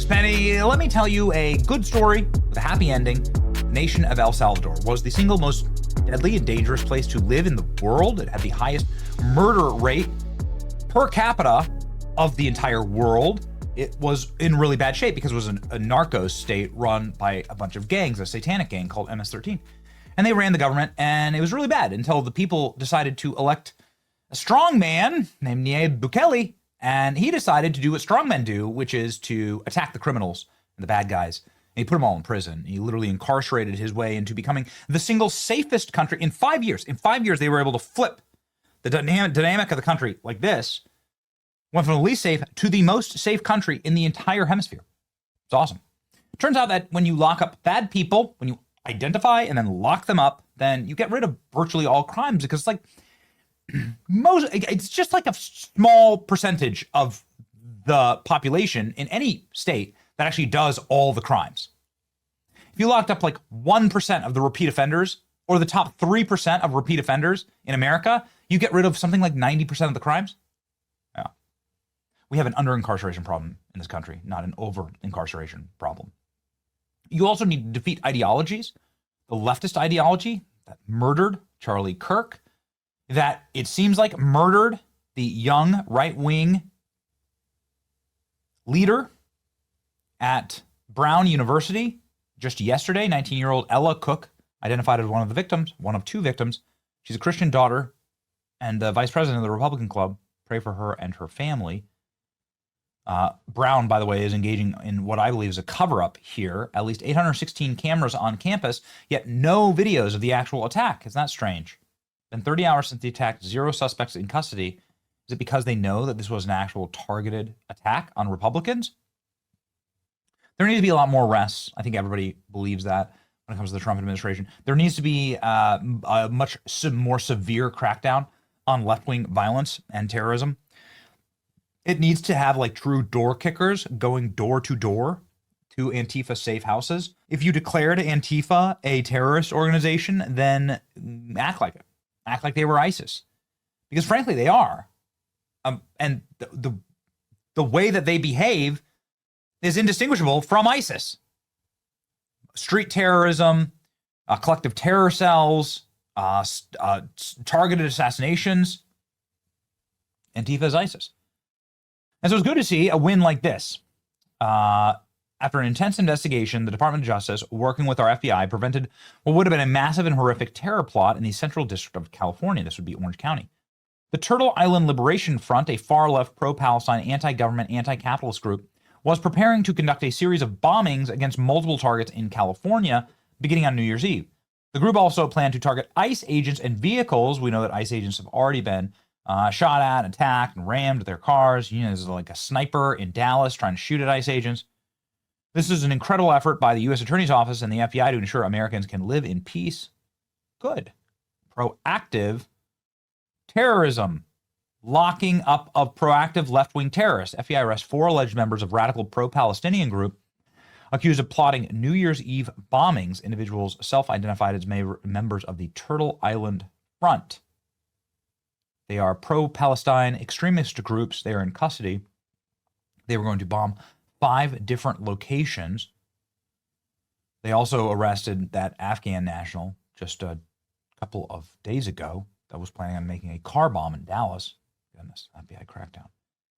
Penny. Let me tell you a good story with a happy ending. The nation of El Salvador was the single most deadly and dangerous place to live in the world. It had the highest murder rate per capita of the entire world. It was in really bad shape because it was a narcos state run by a bunch of gangs, a satanic gang called MS-13. And they ran the government, and it was really bad until the people decided to elect a strong man named Nayib Bukele, and he decided to do what strong men do, which is to attack the criminals and the bad guys. And he put them all in prison. He literally incarcerated his way into becoming the single safest country in 5 years. In 5 years, they were able to flip the dynamic of the country like this. Went from the least safe to the most safe country in the entire hemisphere. It's awesome. It turns out that when you lock up bad people, when you identify and then lock them up, then you get rid of virtually all crimes, because it's just like a small percentage of the population in any state that actually does all the crimes. If you locked up like 1% of the repeat offenders, or the top 3% of repeat offenders in America, you get rid of something like 90% of the crimes. Yeah. We have an under-incarceration problem in this country, not an over-incarceration problem. You also need to defeat ideologies. The leftist ideology that murdered Charlie Kirk, that it seems like murdered the young right-wing leader at Brown University just yesterday. 19-year-old Ella Cook, identified as one of the victims, one of two victims. She's a Christian daughter and the vice president of the Republican Club. Pray for her and her family. Brown, by the way, is engaging in what I believe is a cover-up here. At least 816 cameras on campus, yet no videos of the actual attack. Isn't that strange? Been 30 hours since the attack, 0 suspects in custody. Is it because they know that this was an actual targeted attack on Republicans? There needs to be a lot more arrests. I think everybody believes that when it comes to the Trump administration. There needs to be a much more severe crackdown on left-wing violence and terrorism. It needs to have like true door kickers going door to door to Antifa safe houses. If you declared Antifa a terrorist organization, then act like it. Act like they were ISIS. Because frankly, they are. And the way that they behave is indistinguishable from ISIS. Street terrorism, collective terror cells, targeted assassinations. Antifa is ISIS. And so it's good to see a win like this. After an intense investigation, the Department of Justice, working with our FBI, prevented what would have been a massive and horrific terror plot in the Central District of California. This would be Orange County. The Turtle Island Liberation Front, a far-left, pro-Palestine, anti-government, anti-capitalist group, was preparing to conduct a series of bombings against multiple targets in California, beginning on New Year's Eve. The group also planned to target ICE agents and vehicles. We know that ICE agents have already been shot at, attacked, and rammed their cars. You know, there's like a sniper in Dallas trying to shoot at ICE agents. This is an incredible effort by the U.S. Attorney's Office and the FBI to ensure Americans can live in peace. Good. Proactive terrorism. Locking up of proactive left-wing terrorists. FBI arrests 4 alleged members of radical pro-Palestinian group accused of plotting New Year's Eve bombings. Individuals self-identified as members of the Turtle Island Front. They are pro-Palestine extremist groups. They are in custody. They were going to bomb 5 different locations. They also arrested that Afghan national just a couple of days ago that was planning on making a car bomb in Dallas. Goodness, FBI crackdown.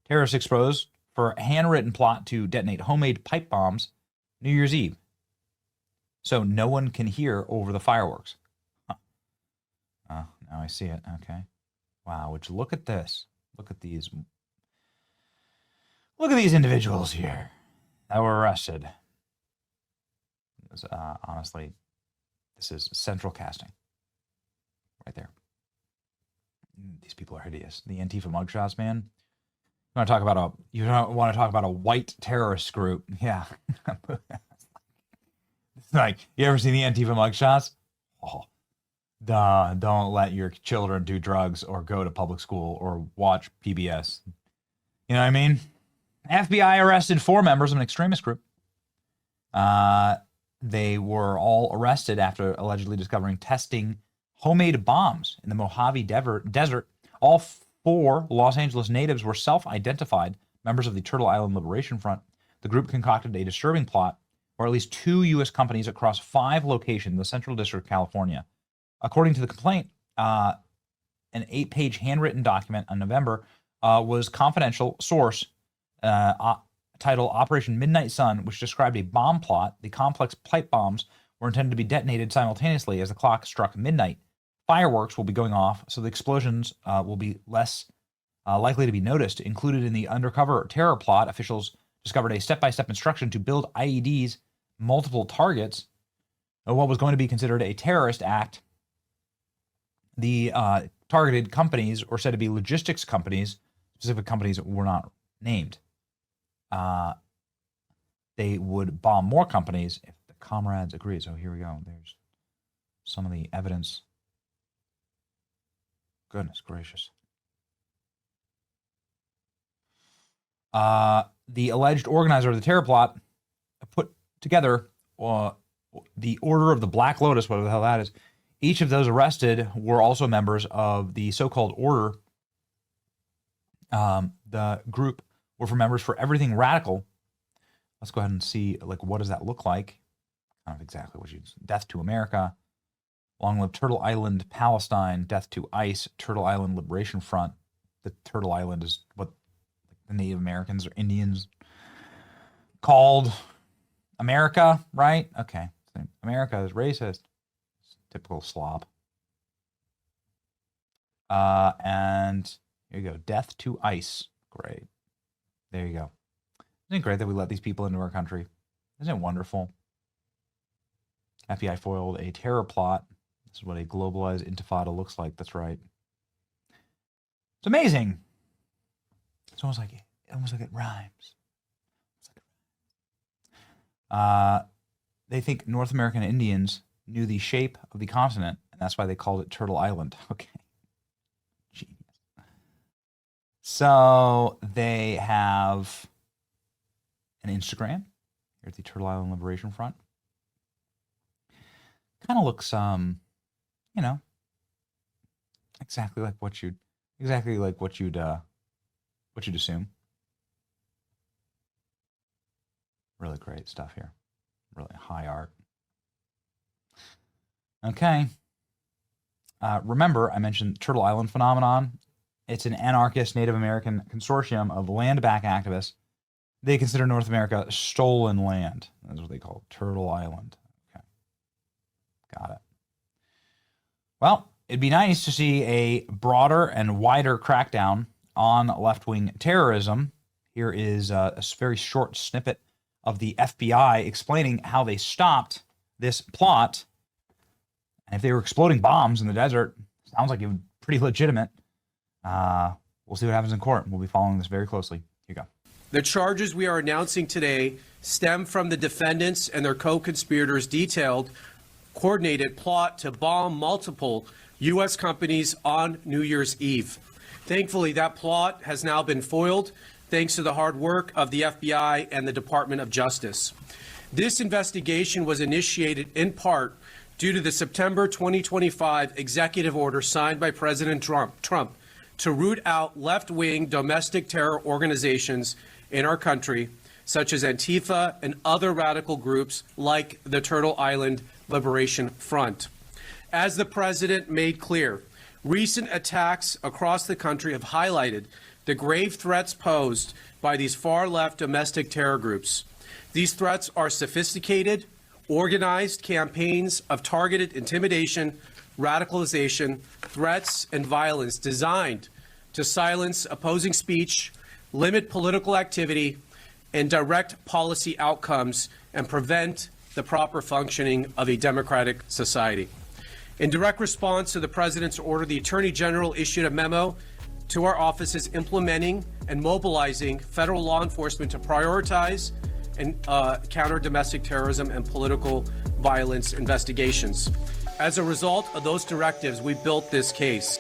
Terrorists exposed for a handwritten plot to detonate homemade pipe bombs New Year's Eve, so no one can hear over the fireworks. Huh. Oh, now I see it. Okay. Wow, would you look at this? Look at these individuals here that were arrested. Honestly, this is central casting. Right there. These people are hideous. The Antifa mugshots, man. You don't want to talk about a white terrorist group. Yeah. It's like, you ever seen the Antifa mugshots? Oh. Don't let your children do drugs or go to public school or watch PBS. You know what I mean? FBI arrested 4 members of an extremist group. They were all arrested after allegedly discovering testing homemade bombs in the Mojave Desert. All 4 Los Angeles natives were self-identified members of the Turtle Island Liberation Front. the group concocted a disturbing plot for at least 2 U.S. companies across 5 locations in the Central District of California. According to the complaint, an 8-page handwritten document in November was confidential source titled Operation Midnight Sun, which described a bomb plot. The complex pipe bombs were intended to be detonated simultaneously as the clock struck midnight. Fireworks will be going off, so the explosions will be less likely to be noticed. Included in the undercover terror plot, officials discovered a step-by-step instruction to build IEDs, multiple targets, of what was going to be considered a terrorist act. The targeted companies, or said to be logistics companies, specific companies were not named. They would bomb more companies if the comrades agreed. So here we go. There's some of the evidence. Goodness gracious. The alleged organizer of the terror plot put together the Order of the Black Lotus, whatever the hell that is. Each of those arrested were also members of the so-called order. The group were for members for everything radical. Let's go ahead and see, like, what does that look like? Kind of exactly what you... Death to America. Long live Turtle Island, Palestine. Death to ICE, Turtle Island Liberation Front. The Turtle Island is what the Native Americans or Indians called America, right? Okay. America is racist. Typical slob. And here you go. Death to ICE. Great. There you go. Isn't it great that we let these people into our country? Isn't it wonderful? FBI foiled a terror plot. This is what a globalized intifada looks like. That's right. It's amazing. It's almost like it rhymes. They think North American Indians knew the shape of the continent, and that's why they called it Turtle Island. Okay. Genius. So they have an Instagram here at the Turtle Island Liberation Front. Kind of looks, you know, exactly like what you'd assume. Really great stuff here. Really high art. Okay. Remember, I mentioned Turtle Island phenomenon. It's an anarchist Native American consortium of land back activists. They consider North America stolen land. That's what they call Turtle Island. Okay. Got it. Well, it'd be nice to see a broader and wider crackdown on left-wing terrorism. Here is a very short snippet of the FBI explaining how they stopped this plot. And if they were exploding bombs in the desert, sounds like it was pretty legitimate. We'll see what happens in court. We'll be following this very closely. Here you go. The charges we are announcing today stem from the defendants and their co-conspirators' detailed, coordinated plot to bomb multiple U.S. companies on New Year's Eve. Thankfully, that plot has now been foiled thanks to the hard work of the FBI and the Department of Justice. This investigation was initiated in part due to the September 2025 executive order signed by President Trump to root out left-wing domestic terror organizations in our country, such as Antifa and other radical groups like the Turtle Island Liberation Front. As the president made clear, recent attacks across the country have highlighted the grave threats posed by these far-left domestic terror groups. These threats are sophisticated, organized campaigns of targeted intimidation, radicalization, threats, and violence designed to silence opposing speech, limit political activity, and direct policy outcomes, and prevent the proper functioning of a democratic society. In direct response to the president's order, the Attorney General issued a memo to our offices implementing and mobilizing federal law enforcement to prioritize and counter domestic terrorism and political violence investigations. As a result of those directives, we built this case.